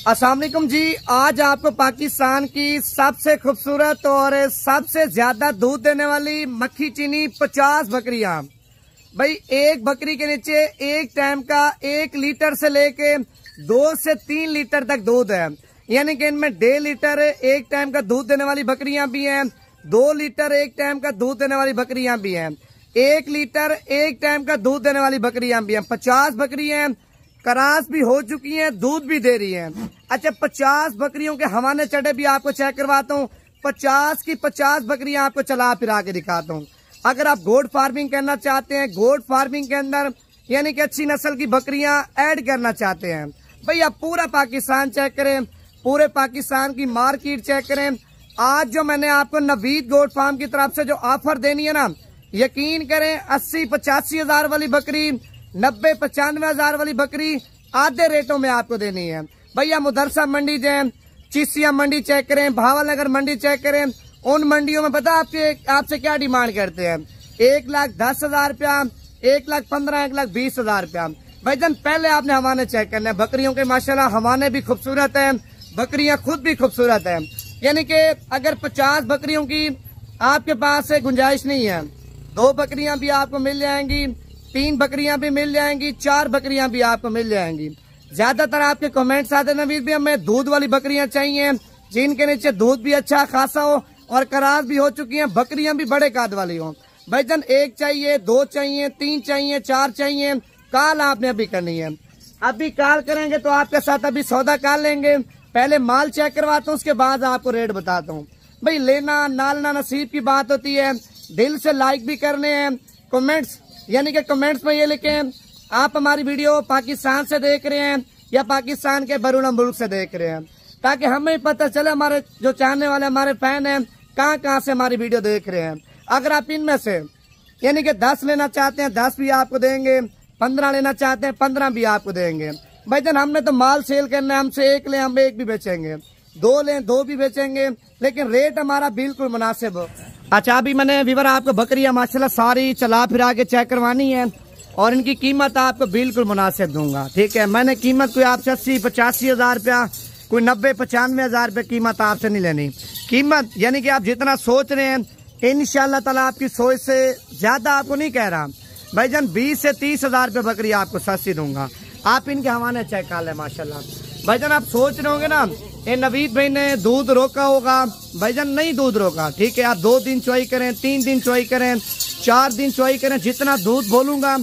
अस्सलाम वालेकुम जी। आज आपको पाकिस्तान की सबसे खूबसूरत और सबसे ज्यादा दूध देने वाली मक्खी चीनी 50 बकरियां। भाई एक बकरी के नीचे एक टाइम का 1 लीटर से लेके 2 से 3 लीटर तक दूध है, यानी कि इनमें 1.5 लीटर एक टाइम का दूध देने वाली बकरियां भी हैं, 2 लीटर एक टाइम का दूध देने वाली बकरियां भी हैं, 1 लीटर एक टाइम का दूध देने वाली बकरियां भी हैं। 50 बकरियां करास भी हो चुकी हैं, दूध भी दे रही हैं। अच्छा, 50 बकरियों के हवाने चढ़े भी आपको चेक करवाता हूँ। 50 की 50 बकरियां आपको चला फिरा के दिखाता हूँ। अगर आप गोट फार्मिंग करना चाहते हैं, गोट फार्मिंग के अंदर यानी कि अच्छी नस्ल की बकरियां ऐड करना चाहते हैं, भाई आप पूरा पाकिस्तान चेक करें, पूरे पाकिस्तान की मार्केट चेक करें। आज जो मैंने आपको नवीद गोट फार्म की तरफ से जो ऑफर देनी है ना, यकीन करें 80-85 हजार वाली बकरी, 90-95 हजार वाली बकरी आधे रेटों में आपको देनी है। भैया मुदरसा मंडी जाए, चिसिया मंडी चेक करें, भावलनगर मंडी चेक करें, उन मंडियों में पता आपसे क्या डिमांड करते हैं? 1,10,000 रुपया, 1,15,000, 1,20,000 रुपया। भाईजान पहले आपने हवाने चेक करना है। बकरियों के माशाल्लाह हवाने भी खूबसूरत है, बकरियां खुद भी खूबसूरत है। यानी कि अगर 50 बकरियों की आपके पास गुंजाइश नहीं है, 2 बकरियां भी आपको मिल जाएंगी, 3 बकरियां भी मिल जाएंगी, 4 बकरियां भी आपको मिल जाएंगी। ज्यादातर आपके कमेंट्स आते नवीद भी हमें दूध वाली बकरियां चाहिए, जिनके नीचे दूध भी अच्छा खासा हो और करार भी हो चुकी हैं, बकरियां भी बड़े काद वाली हो। भाईजान 1 चाहिए, 2 चाहिए, 3 चाहिए, 4 चाहिए, कॉल आपने अभी करनी है। अभी कॉल करेंगे तो आपके साथ अभी सौदा कर लेंगे। पहले माल चेक करवाता हूँ, उसके बाद आपको रेट बताता हूँ। भाई लेना नालना नसीब की बात होती है। दिल से लाइक भी करने हैं, कमेंट्स यानी कि कमेंट्स में ये लिखें आप हमारी वीडियो पाकिस्तान से देख रहे हैं या पाकिस्तान के बैरून मुल्क से देख रहे हैं, ताकि हमें पता चले हमारे जो चाहने वाले हमारे फैन हैं कहाँ से हमारी वीडियो देख रहे हैं। अगर आप इनमें से यानी कि 10 लेना चाहते हैं 10 भी आपको देंगे, 15 लेना चाहते हैं 15 भी आपको देंगे। भाईजान हमने तो माल सेल करना है, हमसे 1 ले हम 1 भी बेचेंगे, 2 लें 2 भी बेचेंगे, लेकिन रेट हमारा बिल्कुल मुनासिब हो। अच्छा, अभी मैंने विवर आपको बकरियां माशाल्लाह सारी चला फिरा के चेक करवानी है और इनकी कीमत आपको बिल्कुल मुनासिब दूंगा। ठीक है, मैंने कीमत कोई आपसे 80-85 हजार रुपया, कोई 90-95 हजार रुपया कीमत आपसे नहीं लेनी। कीमत यानी कि आप जितना सोच रहे हैं इंशाल्लाह ताला आपकी सोच से ज्यादा आपको नहीं कह रहा भाईजान, 20 से 30 हजार रुपये बकरी आपको सस्ती दूंगा। आप इनके हवाने चेक कर लें माशाल्लाह। भाईजान आप सोच रहे होंगे ना ये नवीद भाई ने दूध रोका होगा, भाईजान नहीं दूध रोका। ठीक है, आप 2 दिन चुवाई करें, 3 दिन चुवाई करें, 4 दिन चुवाई करें, जितना दूध बोलूंगा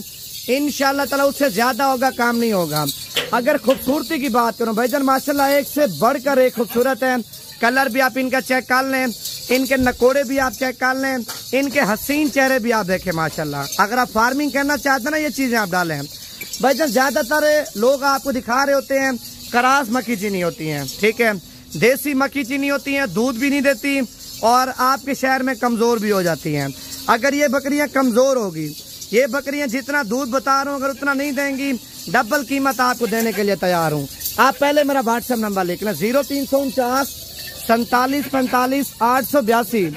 इंशाल्लाह ताला उससे ज्यादा होगा, काम नहीं होगा। अगर खूबसूरती की बात करूं भाईजान माशाल्लाह एक से बढ़कर एक खूबसूरत है। कलर भी आप इनका चेक कर लें, इनके नकोड़े भी आप चेक कर लें, इनके हसीन चेहरे भी आप देखें माशाल्लाह। अगर आप फार्मिंग करना चाहते हैं ना ये चीजें आप डालें। भाईजान ज्यादातर लोग आपको दिखा रहे होते हैं करास मक्खी चीनी होती हैं, ठीक है, देसी मक्खी चीनी होती हैं, दूध भी नहीं देती और आपके शहर में कमजोर भी हो जाती हैं। अगर ये बकरियां कमजोर होगी, ये बकरियां जितना दूध बता रहा हूँ अगर उतना नहीं देंगी, डबल कीमत आपको देने के लिए तैयार हूँ। आप पहले मेरा व्हाट्सएप नंबर लिख लें 0349 47 45 882,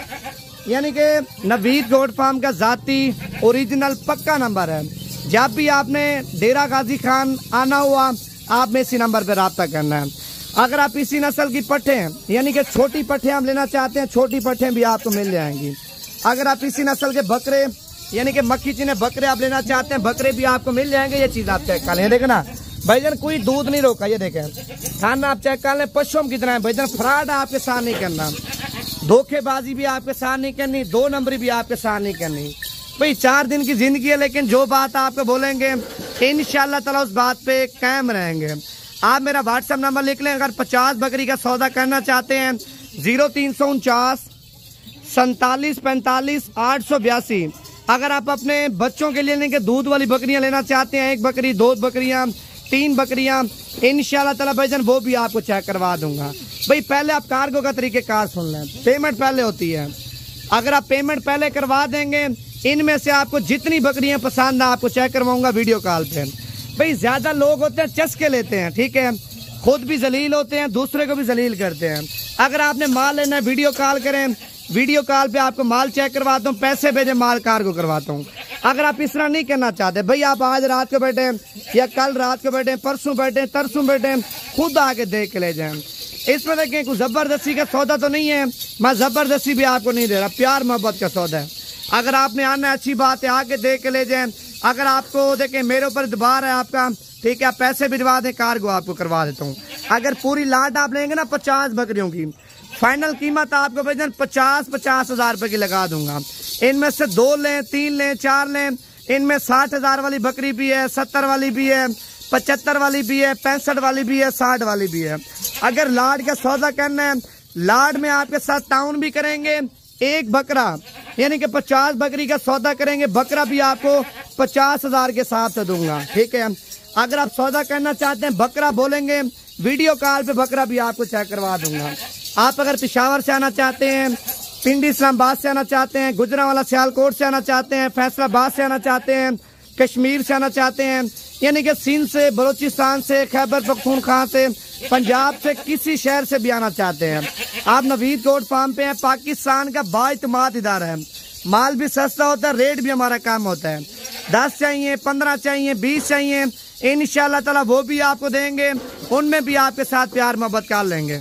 यानी कि नवीद गोट फार्म का जाती ओरिजिनल पक्का नंबर है। जब भी आपने डेरा गाजी खान आना हुआ आपने इसी नंबर पर रब्ता करना है। अगर आप इसी नस्ल की पट्ठे यानी कि छोटी पट्ठे आप लेना चाहते हैं, छोटी पट्ठे भी आपको मिल जाएंगी। अगर आप इसी नस्ल के बकरे यानी कि मक्खी चीनी बकरे आप लेना चाहते हैं, बकरे भी आपको मिल जाएंगे। ये चीज आप चेक कर लें, देखना भाईजान कोई दूध नहीं रोका, ये देखें खाना आप चेक कर लें, पशुओं कितना है भाईजान। फ्रॉड आपके साथ नहीं करना, धोखेबाजी भी आपके साथ नहीं करनी, 2 नंबरी भी आपके साथ नहीं करनी। भाई 4 दिन की जिंदगी है, लेकिन जो बात आपको बोलेंगे इंशाल्लाह ताला उस बात पे कायम रहेंगे। आप मेरा व्हाट्सएप नंबर लिख लें। अगर 50 बकरी का सौदा करना चाहते हैं 0349 47 45 882। अगर आप अपने बच्चों के लिए लेने के दूध वाली बकरियां लेना चाहते हैं, 1 बकरी, 2 बकरियां, 3 बकरियां, इंशाल्लाह ताला भाईजान वो भी आपको चेक करवा दूंगा। भाई पहले आप कार्गो का तरीकेकार सुन लें, पेमेंट पहले होती है। अगर आप पेमेंट पहले करवा देंगे, इनमें से आपको जितनी बकरियां पसंद है आपको चेक करवाऊंगा वीडियो कॉल पे। भाई ज्यादा लोग होते हैं चस्के लेते हैं, ठीक है, खुद भी जलील होते हैं, दूसरे को भी जलील करते हैं। अगर आपने माल लेना है वीडियो कॉल करें, वीडियो कॉल पे आपको माल चेक करवाता हूँ, पैसे भेजे माल कार्गो करवाता हूँ। अगर आप इस तरह नहीं करना चाहते, भाई आप आज रात को बैठे या कल रात को बैठे, परसों बैठे, तरसों बैठे, खुद आके देख के ले जाएं। इसमें देखें कुछ जबरदस्ती का सौदा तो नहीं है, मैं जबरदस्ती भी आपको नहीं दे रहा, प्यार मोहब्बत का सौदा है। अगर आपने आना अच्छी बात है, आके देख के ले जाएं। अगर आपको देखें मेरे ऊपर दबार है आपका, ठीक है, पैसे भिजवा दें, कार्गो आपको करवा देता हूँ। अगर पूरी लाट आप लेंगे ना 50 बकरियों की, फाइनल कीमत आपको भाई 50 हजार रुपए की लगा दूंगा। इनमें से 2 लें, 3 लें, 4 लें। इनमें 60 हजार वाली बकरी भी है, 70 वाली भी है, 75 वाली भी है, 65 वाली भी है, 60 वाली भी है। अगर लाड का सौदा करना है, लाड में आपके साथ ताउन भी करेंगे। एक बकरा यानी कि 50 बकरी का सौदा करेंगे, बकरा भी आपको 50 हजार के हिसाब से दूंगा, ठीक है। अगर आप सौदा करना चाहते हैं, बकरा बोलेंगे, वीडियो कॉल पे बकरा भी आपको चेक करवा दूंगा। आप अगर पेशावर से आना चाहते हैं, पिंडी इस्लामाबाद से आना चाहते हैं, गुजरांवाला सियालकोट से आना चाहते हैं, फैसलाबाद से आना चाहते हैं, कश्मीर से आना चाहते हैं, यानी कि सिंध से, बलूचिस्तान से, खैबर पख्तूनख्वा से, पंजाब से, किसी शहर से भी आना चाहते हैं, आप नवीद गोट फार्म पे हैं। पाकिस्तान का बाइतमाद इदारा है, माल भी सस्ता होता है, रेट भी हमारा कम होता है। 10 चाहिए, 15 चाहिए, 20 चाहिए, इंशाअल्लाह ताला वो भी आपको देंगे, उनमें भी आपके साथ प्यार मोहब्बत कर लेंगे।